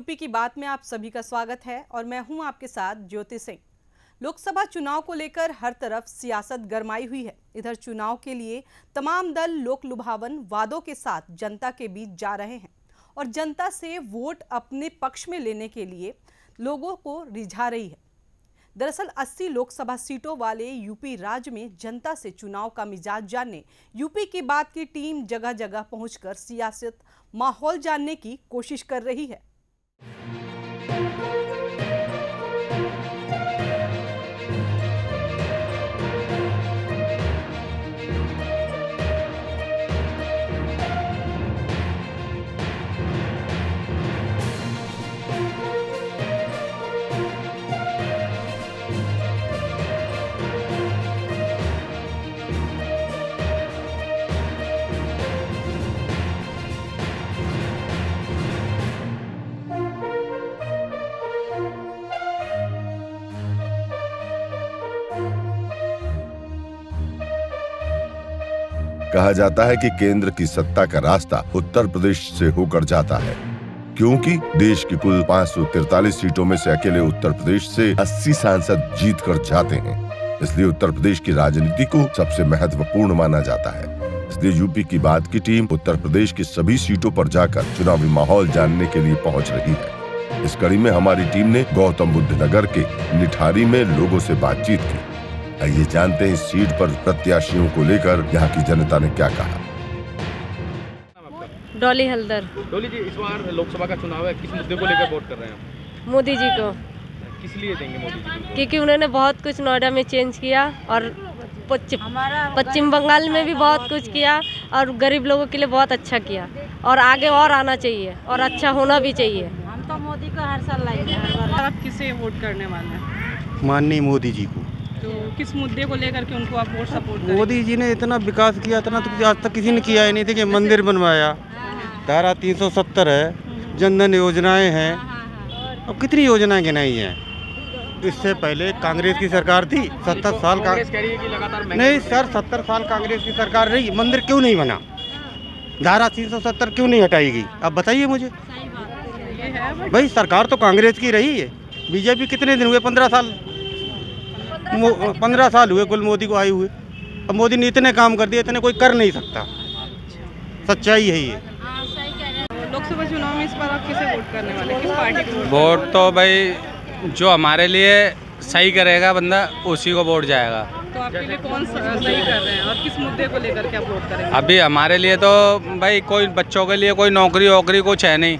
UP की बात में आप सभी का स्वागत है और मैं हूं आपके साथ ज्योति सिंह। लोकसभा चुनाव को लेकर हर तरफ सियासत गरमाई हुई है। इधर चुनाव के लिए तमाम दल लोक लुभावन वादों के साथ जनता के बीच जा रहे हैं और जनता से वोट अपने पक्ष में लेने के लिए लोगों को रिझा रही है। दरअसल 80 लोकसभा सीटों वाले यूपी राज्य में जनता से चुनाव का मिजाज जानने यूपी की बात की टीम जगह जगह पहुंचकर सियासत माहौल जानने की कोशिश कर रही है। कहा जाता है कि केंद्र की सत्ता का रास्ता उत्तर प्रदेश से होकर जाता है, क्योंकि देश की कुल 543 सीटों में से अकेले उत्तर प्रदेश से 80 सांसद जीत कर जाते हैं। इसलिए उत्तर प्रदेश की राजनीति को सबसे महत्वपूर्ण माना जाता है। इसलिए यूपी की बात की टीम उत्तर प्रदेश की सभी सीटों पर जाकर चुनावी माहौल जानने के लिए पहुंच रही है। इस कड़ी में हमारी टीम ने गौतम बुद्ध नगर के निठारी में लोगों से बातचीत की। आइए जानते हैं इस सीट पर प्रत्याशियों को लेकर यहाँ की जनता ने क्या कहा। डॉली हल्दर। डॉली जी, इस बार लोकसभा का चुनाव है, किस मुद्दे को लेकर वोट कर रहे हैं? मोदी जी को। किस लिए देंगे मोदी जी को? क्योंकि उन्होंने बहुत कुछ नोएडा में चेंज किया और पश्चिम बंगाल में भी बहुत कुछ किया और गरीब लोगों के लिए बहुत अच्छा किया और आगे और आना चाहिए और अच्छा होना भी चाहिए। हम तो मोदी को हर साल लाएंगे। आप किसे वोट करने वाले हैं? माननीय मोदी जी को। तो किस मुद्दे को लेकर के उनको आप वोट सपोर्ट करेंगे? मोदी जी ने इतना विकास किया, इतना तो आज तक किसी ने किया ही नहीं। देखिए, मंदिर बनवाया, धारा 370 है, जनधन योजनाएं हैं, अब कितनी योजनाएं गिनाई हैं। इससे पहले कांग्रेस की सरकार थी, 70 साल का नहीं सर, 70 साल कांग्रेस की सरकार रही, मंदिर क्यों नहीं बना? धारा 370 क्यों नहीं हटाएगी? आप बताइए मुझे। भाई सरकार तो कांग्रेस की रही है, बीजेपी कितने दिन हुए? 15 साल हुए कुल मोदी को आए हुए। अब मोदी ने इतने काम कर दिए, इतने कोई कर नहीं सकता। सच्चाई है ये। लोकसभा चुनाव में इस बार आप किसे वोट करने वाले, किस पार्टी को? वोट तो भाई जो हमारे लिए सही करेगा बंदा, उसी को वोट जाएगा। तो आपके लिए कौन सही कर रहे हैं और किस मुद्दे को लेकर के आप वोट करेंगे? अभी हमारे लिए तो भाई कोई बच्चों के लिए कोई नौकरी वोकरी कुछ है नहीं,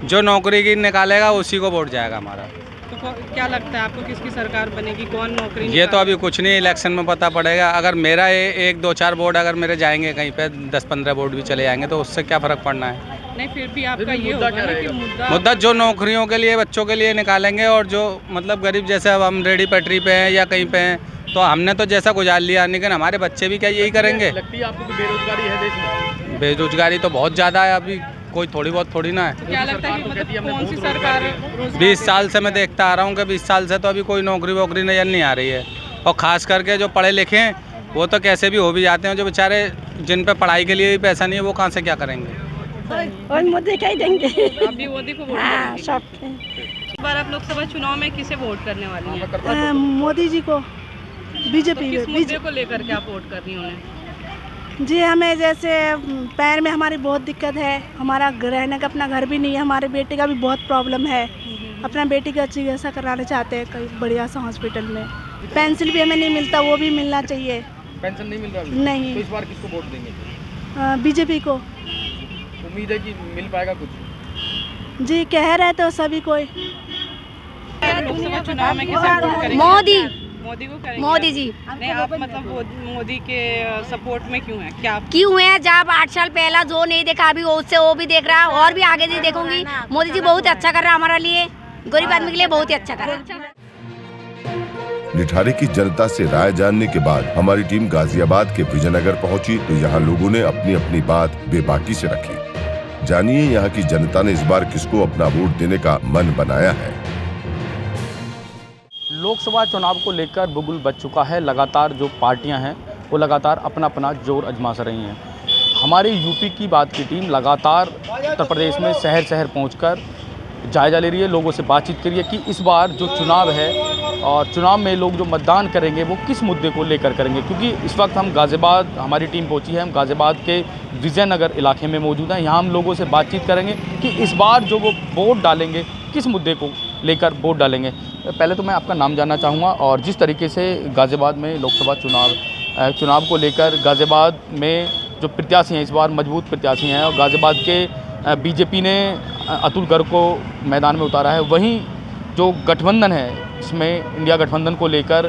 जो नौकरी की निकालेगा उसी को वोट जाएगा हमारा। तो क्या लगता है आपको किसकी सरकार बनेगी, कौन नौकरी? ये तो अभी कुछ नहीं, इलेक्शन में पता पड़ेगा। अगर मेरा 1-2-4 वोट अगर मेरे जाएंगे कहीं पे, 10-15 वोट भी चले जाएंगे तो उससे क्या फ़र्क पड़ना है? नहीं, फिर भी आपका ये होगा ना कि मुद्दा जो नौकरियों के लिए बच्चों के लिए निकालेंगे और जो मतलब गरीब, जैसे अब हम रेडी पटरी पे हैं या कहीं पे हैं, तो हमने तो जैसा गुजार लिया, लेकिन हमारे बच्चे भी क्या यही करेंगे? लगती है आपको कि बेरोजगारी है देश में? बेरोजगारी तो बहुत ज़्यादा है, अभी कोई थोड़ी बहुत थोड़ी ना है। क्या लगता है कि मतलब कौन सी सरकार? 20 साल से मैं देखता आ रहा हूँ कि 20 साल से तो अभी कोई नौकरी वोकरी नजर नहीं आ रही है। और ख़ास करके जो पढ़े लिखे हैं वो तो कैसे भी हो भी जाते हैं, जो बेचारे जिन पे पढ़ाई के लिए भी पैसा नहीं है वो कहाँ से क्या करेंगे? और मोदी का ही देंगे। अभी मोदी को वोट हाँ, सब। इस बार आप लोकसभा चुनाव में किसे वोट करने वाली हैं? मोदी जी को, बीजेपी। किस मुद्दे को लेकर के आप वोट कर रही हैं? जी, हमें जैसे पैर में हमारी बहुत दिक्कत है, हमारा रहने का अपना घर भी नहीं है, हमारे बेटे का भी बहुत प्रॉब्लम है। अपना बेटी का चिकित्सा कराना चाहते हैं कहीं बढ़िया सा हॉस्पिटल में। पेंसिल भी हमें नहीं मिलता, वो भी मिलना चाहिए। पेंशन नहीं मिल रहा? नहीं। तो इस बार किसको वोट देंगे? बीजेपी को। उम्मीद है कि मिल पाएगा कुछ? जी, कह रहे तो सभी कोई। लोकसभा चुनाव में किसे वोट करेंगे? मोदी को करेंगे? मोदी जी। नहीं, आप मतलब मोदी के सपोर्ट में क्यों है? क्या क्यों है? जब 8 साल पहला जो नहीं देखा अभी उससे वो भी देख रहा है और भी आगे नहीं देखूंगी। मोदी जी बहुत अच्छा कर रहा है हमारे लिए, गरीब आदमी के लिए बहुत ही अच्छा कर रहा है। निठारी की जनता से राय जानने के बाद हमारी टीम गाजियाबाद के विजयनगर पहुंची तो यहाँ लोगों ने अपनी अपनी बात बेबाकी से रखी। जानिए यहाँ की जनता ने इस बार किसको अपना वोट देने का मन बनाया है। लोकसभा चुनाव को लेकर बुलबुल बच चुका है। लगातार जो पार्टियां हैं वो लगातार अपना अपना जोर आजमा रही हैं। हमारी यूपी की बात की टीम लगातार उत्तर प्रदेश में शहर शहर पहुंचकर जायज़ा ले रही है, लोगों से बातचीत करी है कि इस बार जो चुनाव है और चुनाव में लोग जो मतदान करेंगे वो किस मुद्दे को लेकर करेंगे। क्योंकि इस वक्त हम गाज़ियाबाद, हमारी टीम पहुंची है, हम गाज़ियाबाद के विजयनगर इलाके में मौजूद हैं। यहाँ हम लोगों से बातचीत करेंगे कि इस बार जो वो वोट डालेंगे किस मुद्दे को लेकर वोट डालेंगे। पहले तो मैं आपका नाम जानना चाहूँगा और जिस तरीके से गाज़ियाबाद में लोकसभा चुनाव को लेकर गाज़ियाबाद में जो प्रत्याशी हैं इस बार मजबूत प्रत्याशी हैं और गाज़ियाबाद के बीजेपी ने अतुल गर्ग को मैदान में उतारा है। वहीं जो गठबंधन है इसमें इंडिया गठबंधन को लेकर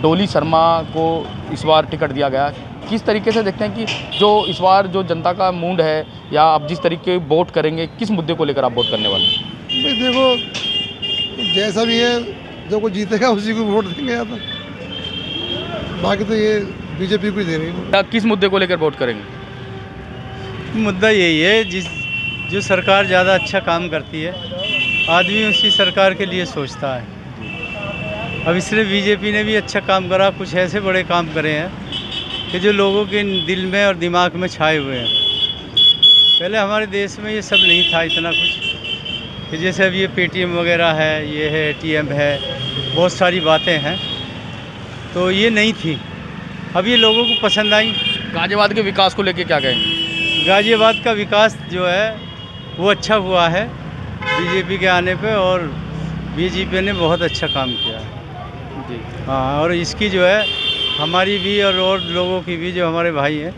डोली शर्मा को इस बार टिकट दिया गया। किस तरीके से देखते हैं कि जो इस बार जो जनता का मूड है या आप जिस तरीके वोट करेंगे किस मुद्दे को लेकर आप वोट करने वाले हैं? भाई देखो जैसा भी है जो कोई जीतेगा उसी को वोट देंगे या तो बाकी तो ये बीजेपी को ही दे रही है। किस मुद्दे को लेकर वोट करेंगे? मुद्दा यही है जो सरकार ज़्यादा अच्छा काम करती है आदमी उसी सरकार के लिए सोचता है। अब इसलिए बीजेपी ने भी अच्छा काम करा, कुछ ऐसे बड़े काम करे हैं कि जो लोगों के दिल में और दिमाग में छाए हुए हैं। पहले हमारे देश में ये सब नहीं था इतना कुछ कि जैसे अब ये पेटीएम वगैरह है, ये है एटीएम है, बहुत सारी बातें हैं तो ये नहीं थी। अब ये लोगों को पसंद आई। गाज़ियाबाद के विकास को लेकर क्या कहेंगे? गाज़ियाबाद का विकास जो है वो अच्छा हुआ है बीजेपी के आने पे और बीजेपी ने बहुत अच्छा काम किया है जी। हाँ, और इसकी जो है हमारी भी और लोगों की भी जो हमारे भाई हैं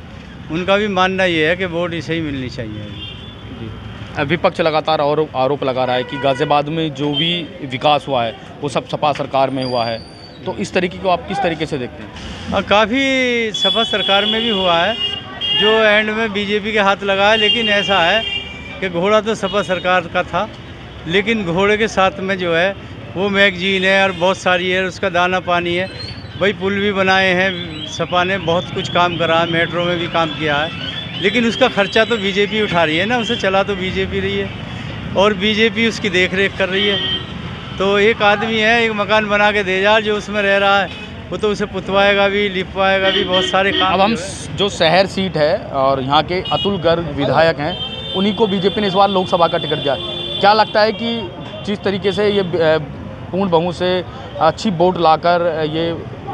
उनका भी मानना ये है कि वोट इसे ही मिलनी चाहिए जी। विपक्ष लगातार आरोप लगा रहा है कि गाज़ियाबाद में जो भी विकास हुआ है वो सब सपा सरकार में हुआ है, तो इस तरीके को आप किस तरीके से देखते हैं? काफ़ी सपा सरकार में भी हुआ है जो एंड में बीजेपी के हाथ लगा है, लेकिन ऐसा है कि घोड़ा तो सपा सरकार का था लेकिन घोड़े के साथ में जो है वो मैगजीन है और बहुत सारी है, उसका दाना पानी है। भाई पुल भी बनाए हैं सपा ने, बहुत कुछ काम करा है, मेट्रो में भी काम किया है, लेकिन उसका खर्चा तो बीजेपी उठा रही है ना, उसे चला तो बीजेपी रही है और बीजेपी उसकी देख रेख कर रही है। तो एक आदमी है एक मकान बना के दे जा जो उसमें रह रहा है वो तो उसे पुतवाएगा भी, लिपवाएगा भी, बहुत सारे काम। अब हम जो शहर सीट है और यहाँ के अतुल गर्ग विधायक हैं उन्हीं को बीजेपी ने इस बार लोकसभा का टिकट दिया। क्या लगता है कि जिस तरीके से ये पूर्ण बहुमत से अच्छी वोट लाकर ये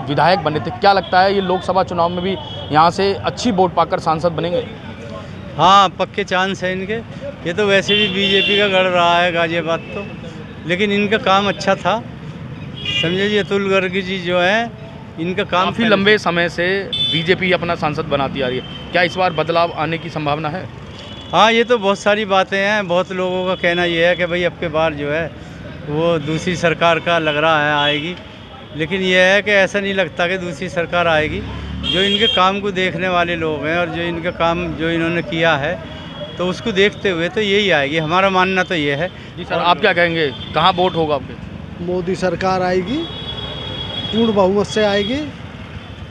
विधायक बने थे, क्या लगता है ये लोकसभा चुनाव में भी यहाँ से अच्छी वोट पाकर सांसद बनेंगे? हाँ, पक्के चांस है इनके। ये तो वैसे भी बीजेपी का गढ़ रहा है गाज़ियाबाद तो, लेकिन इनका काम अच्छा था, समझे जी। अतुल गर्ग जी जो है इनका काम काफ़ी लंबे समय से बीजेपी अपना सांसद बनाती आ रही है, क्या इस बार बदलाव आने की संभावना है? हाँ, ये तो बहुत सारी बातें हैं। बहुत लोगों का कहना ये है कि भाई अब के बार जो है वो दूसरी सरकार का लग रहा है आएगी, लेकिन ये है कि ऐसा नहीं लगता कि दूसरी सरकार आएगी। जो इनके काम को देखने वाले लोग हैं और जो इनका काम जो इन्होंने किया है तो उसको देखते हुए तो यही आएगी, हमारा मानना तो ये है। जी सर, आप क्या कहेंगे, कहाँ वोट होगा आपके? मोदी सरकार आएगी, पूर्ण बहुमत से आएगी।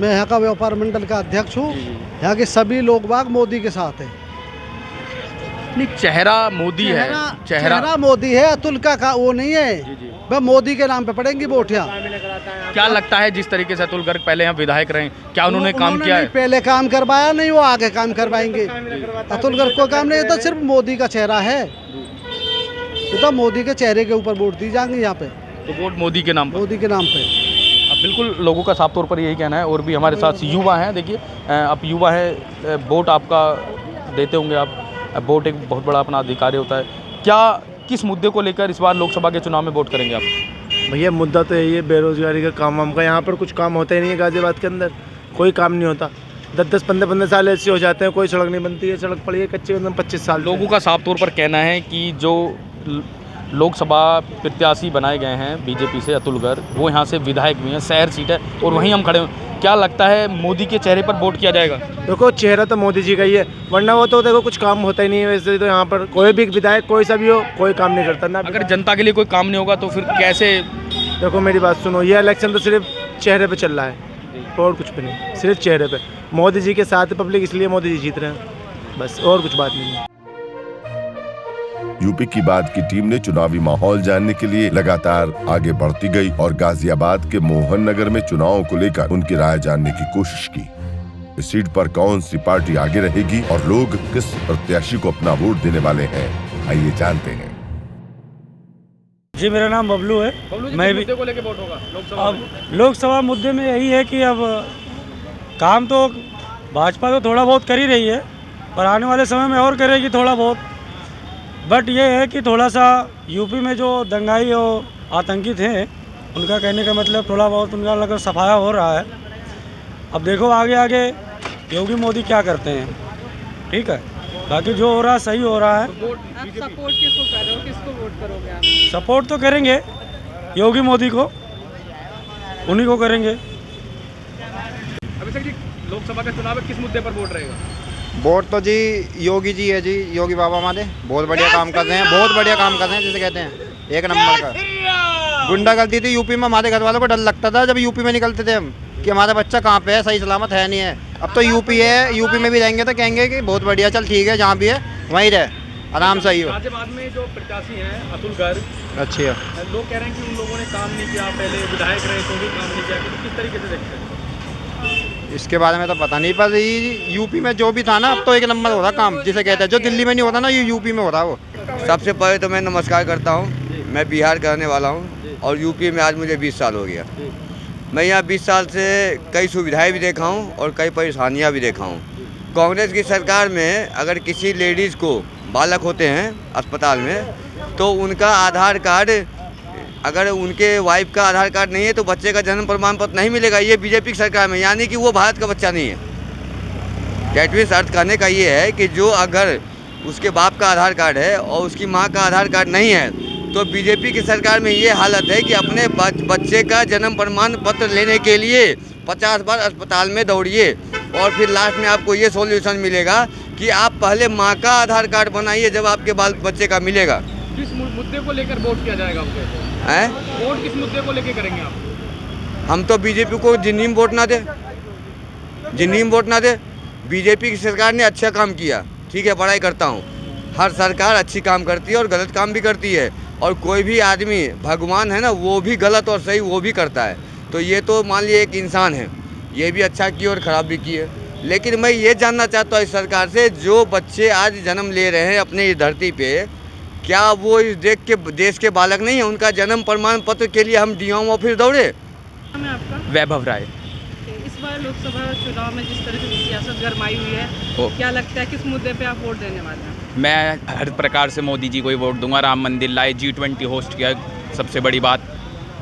मैं यहाँ का व्यापार मंडल का अध्यक्ष हूँ। यहाँ के सभी लोग बाग मोदी के साथ हैं। नहीं, चेहरा मोदी है, चेहरा मोदी है, अतुल का वो नहीं है। वह मोदी के नाम पे पड़ेंगी वोट यहाँ। क्या लगता है जिस तरीके से अतुल गर्ग पहले यहाँ विधायक रहे, क्या उन्होंने काम किया है? पहले काम करवाया नहीं, वो आगे काम करवाएंगे। अतुल गर्ग को काम नहीं, ये तो सिर्फ मोदी का चेहरा है। ये तो मोदी के चेहरे के ऊपर वोट दी जाएंगे यहाँ पे, तो वोट मोदी के नाम पर। मोदी के नाम पे बिल्कुल, लोगों का साफ तौर पर यही कहना है। और भी हमारे साथ युवा हैं। देखिए, आप युवा हैं, वोट आपका देते होंगे आप, वोट एक बहुत बड़ा अपना अधिकार होता है। क्या किस मुद्दे को लेकर इस बार लोकसभा के चुनाव में वोट करेंगे आप? भैया मुद्दा तो यही है बेरोजगारी का, काम वाम का। यहाँ पर कुछ काम होता ही नहीं है, गाज़ियाबाद के अंदर कोई काम नहीं होता। 10-10, 15-15 साल ऐसे हो जाते हैं, कोई सड़क नहीं बनती है। सड़क पड़ी है कच्चे, एकदम 25 साल। लोगों का साफ तौर पर कहना है कि जो लोकसभा प्रत्याशी बनाए गए हैं बीजेपी से अतुल गर्ग, वो यहाँ से विधायक भी हैं, शहर सीट है और वहीं हम खड़े हैं। क्या लगता है मोदी के चेहरे पर वोट किया जाएगा? देखो, चेहरा तो मोदी जी का ही है, वरना वो तो देखो कुछ काम होता ही नहीं है। वैसे तो यहाँ पर कोई भी विधायक कोई सा भी हो, कोई काम नहीं करता ना। अगर जनता के लिए कोई काम नहीं होगा तो फिर कैसे? देखो मेरी बात सुनो, ये इलेक्शन तो सिर्फ चेहरे पे चल रहा है और कुछ भी नहीं, सिर्फ चेहरे पे। मोदी जी के साथ पब्लिक, इसलिए मोदी जी जीत रहे हैं, बस, और कुछ बात नहीं है। यूपी की बात की टीम ने चुनावी माहौल जानने के लिए लगातार आगे बढ़ती गई और गाजियाबाद के मोहन नगर में चुनाव को लेकर उनकी राय जानने की कोशिश की। इस सीट पर कौन सी पार्टी आगे रहेगी और लोग किस प्रत्याशी को अपना वोट देने वाले हैं, आइए जानते हैं। जी मेरा नाम बबलू है। मैं भी मुद्दे को लेकर वोट होगा लोकसभा अब लोकसभा मुद्दे में यही है कि अब काम तो भाजपा तो थोड़ा बहुत कर ही रही है, पर आने वाले समय में और करेगी थोड़ा बहुत। बट ये है कि थोड़ा सा यूपी में जो दंगाई और आतंकी थे, उनका कहने का मतलब थोड़ा बहुत उनका लगभग सफाया हो रहा है। अब देखो आगे आगे योगी मोदी क्या करते हैं, ठीक है। बाकी जो हो रहा है सही हो रहा है। आप सपोर्ट किसको कर रहे हो, किसको वोट करोगे आप? सपोर्ट तो करेंगे योगी मोदी को, उन्हीं को करेंगे। अभिषेक जी, लोकसभा का चुनाव है, किस मुद्दे पर वोट रहेगा? वोट तो जी योगी जी है जी, योगी बाबा हमारे बहुत बढ़िया काम कर रहे हैं, बहुत बढ़िया काम कर रहे हैं, जिसे कहते हैं एक नंबर का। गुंडागर्दी थी यूपी में, हमारे घर वालों को डर लगता था जब यूपी में निकलते थे हम कि हमारा बच्चा कहाँ पे है, सही सलामत है नहीं है। अब तो यूपी है, यूपी में भी रहेंगे तो कहेंगे कि बहुत बढ़िया, चल ठीक है, जहाँ भी है वहीं रहे, आराम से ही हो। गाजियाबाद में जो प्रत्याशी हैं अतुल गर्ग, अच्छी है। लोग कह रहे हैं कि उन लोगों ने काम नहीं किया, पहले विधायक रहे तो भी काम नहीं किया, किस तरीके से देखते हैं? इसके बारे में तो पता नहीं, पर यूपी में जो भी था ना, अब तो एक नंबर हो रहा काम, जिसे कहते हैं। जो दिल्ली में नहीं होता ना, ये यूपी में हो रहा वो। सबसे पहले तो मैं नमस्कार करता हूँ। मैं बिहार का रहने वाला हूँ और यूपी में आज मुझे 20 साल हो गया। मैं यहाँ 20 साल से कई सुविधाएं भी देखा हूँ और कई परेशानियाँ भी देखा हूँ। कांग्रेस की सरकार में अगर किसी लेडीज़ को बालक होते हैं अस्पताल में, तो उनका आधार कार्ड, अगर उनके वाइफ का आधार कार्ड नहीं है तो बच्चे का जन्म प्रमाण पत्र नहीं मिलेगा। ये बीजेपी की सरकार में, यानी कि वो भारत का बच्चा नहीं है। कैटविस अर्थ कहने का ये है कि जो अगर उसके बाप का आधार कार्ड है और उसकी माँ का आधार कार्ड नहीं है, तो बीजेपी की सरकार में ये हालत है कि अपने बच्चे का जन्म प्रमाण पत्र लेने के लिए 50 बार अस्पताल में दौड़िए और फिर लास्ट में आपको ये सॉल्यूशन मिलेगा कि आप पहले माँ का आधार कार्ड बनाइए, जब आपके बच्चे का मिलेगा। किस मुद्दे को लेकर वोट किया जाएगा आपके? हैं? वोट किस मुद्दे को लेकर करेंगे आप? हम तो बीजेपी को जिन्हीं वोट ना दे, जिन्हीं वोट ना दे। बीजेपी की सरकार ने अच्छा काम किया, ठीक है, बड़ाई करता हूँ। हर सरकार अच्छी काम करती है और गलत काम भी करती है, और कोई भी आदमी भगवान है ना, वो भी गलत और सही वो भी करता है। तो ये तो मान लिया एक इंसान है, ये भी अच्छा किए और ख़राब भी किए। लेकिन मैं ये जानना चाहता हूँ इस सरकार से, जो बच्चे आज जन्म ले रहे हैं अपने इस धरती पे, क्या वो इस देश के बालक नहीं है? उनका जन्म प्रमाण पत्र के लिए हम डीएम ऑफिस दौड़े? आपका वैभव राय। इस बार लोकसभा चुनाव में जिस तरह से सियासत गरमाई हुई है, क्या लगता है किस मुद्दे पे आप वोट देने वाले हैं? मैं हर प्रकार से मोदी जी को ही वोट दूंगा। राम मंदिर लाए, G20 होस्ट किया, सबसे बड़ी बात,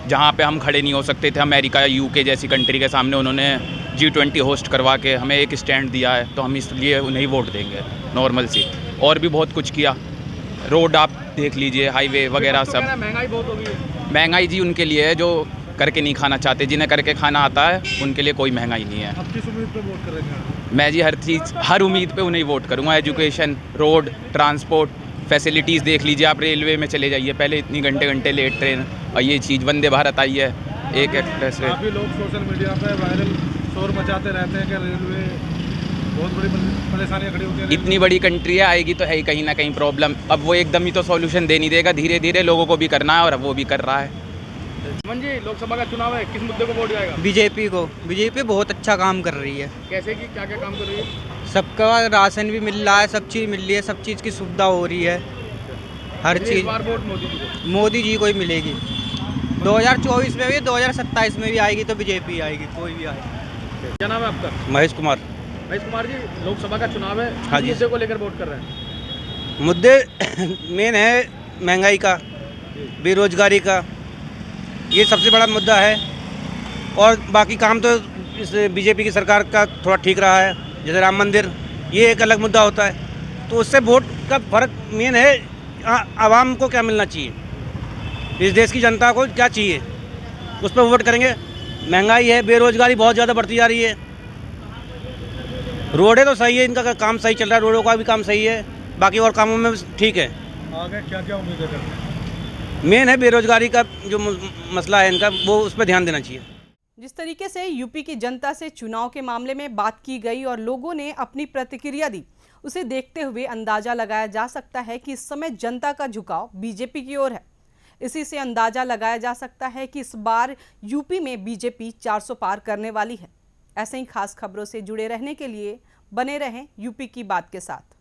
जहाँ पे हम खड़े नहीं हो सकते थे अमेरिका या यूके जैसी कंट्री के सामने, उन्होंने G20 होस्ट करवा के हमें एक स्टैंड दिया है, तो हम इसलिए उन्हें वोट देंगे नॉर्मल सी। और भी बहुत कुछ किया, रोड आप देख लीजिए, हाईवे वगैरह सब। महंगाई बहुत होगी। महंगाई जी उनके लिए है जो करके नहीं खाना चाहते, जिन्हें करके खाना आता है उनके लिए कोई महंगाई नहीं है। अब किस उम्मीद पे वोट करेंगे? मैं जी हर चीज़, हर उम्मीद पे उन्हें वोट करूंगा। एजुकेशन, रोड, ट्रांसपोर्ट, फैसिलिटीज़ देख लीजिए आप, रेलवे में चले जाइए, पहले इतनी घंटे लेट ट्रेन, और ये चीज़ वंदे भारत आई है, एक एक्सप्रेस वे। काफ़ी लोग सोशल मीडिया पे वायरल शोर मचाते रहते हैं कि रेलवे बहुत बड़ी परेशानियाँ खड़ी होती हैं। इतनी बड़ी कंट्री है, आएगी तो है ही कहीं ना कहीं प्रॉब्लम। अब वो एकदम ही तो सॉल्यूशन दे नहीं देगा, धीरे धीरे लोगों को भी करना है, और अब वो भी कर रहा है। मन जी, लोकसभा का चुनाव है, किस मुद्दे को वोट जाएगा? बीजेपी को। बीजेपी बहुत अच्छा काम कर रही है। कैसे कि क्या क्या काम कर रही है? सबका राशन भी मिल रहा है, सब चीज़ मिल रही है, सब चीज़ की सुविधा हो रही है, हर चीज़। इस बार वोट मोदी जी को? मोदी जी को ही मिलेगी। 2024 में भी, 2027 में भी आएगी तो बीजेपी आएगी, कोई भी आएगी। क्या नाम है आपका? महेश कुमार। महेश कुमार जी, लोकसभा का चुनाव है, हाँ जी। मुद्दे को लेकर वोट कर रहे हैं? मुद्दे मेन है महंगाई का, बेरोजगारी का, ये सबसे बड़ा मुद्दा है। और बाकी काम तो इस बीजेपी की सरकार का थोड़ा ठीक रहा है, जैसे राम मंदिर, ये एक अलग मुद्दा होता है। तो उससे वोट का फर्क मेन है, आवाम को क्या मिलना चाहिए, इस देश की जनता को क्या चाहिए, उस पर वोट करेंगे। महंगाई है, बेरोजगारी बहुत ज़्यादा बढ़ती जा रही है। रोडें तो सही है, इनका काम सही चल रहा है, रोडों का भी काम सही है, बाकी और कामों में ठीक है। आगे क्या क्या उम्मीद है? मेन है बेरोजगारी का जो मसला है इनका, वो उस पर ध्यान देना चाहिए। जिस तरीके से यूपी की जनता से चुनाव के मामले में बात की गई और लोगों ने अपनी प्रतिक्रिया दी, उसे देखते हुए अंदाजा लगाया जा सकता है कि इस समय जनता का झुकाव बीजेपी की ओर है। इसी से अंदाजा लगाया जा सकता है कि इस बार यूपी में बीजेपी 400 पार करने वाली है। ऐसे ही खास खबरों से जुड़े रहने के लिए बने रहें यूपी की बात के साथ।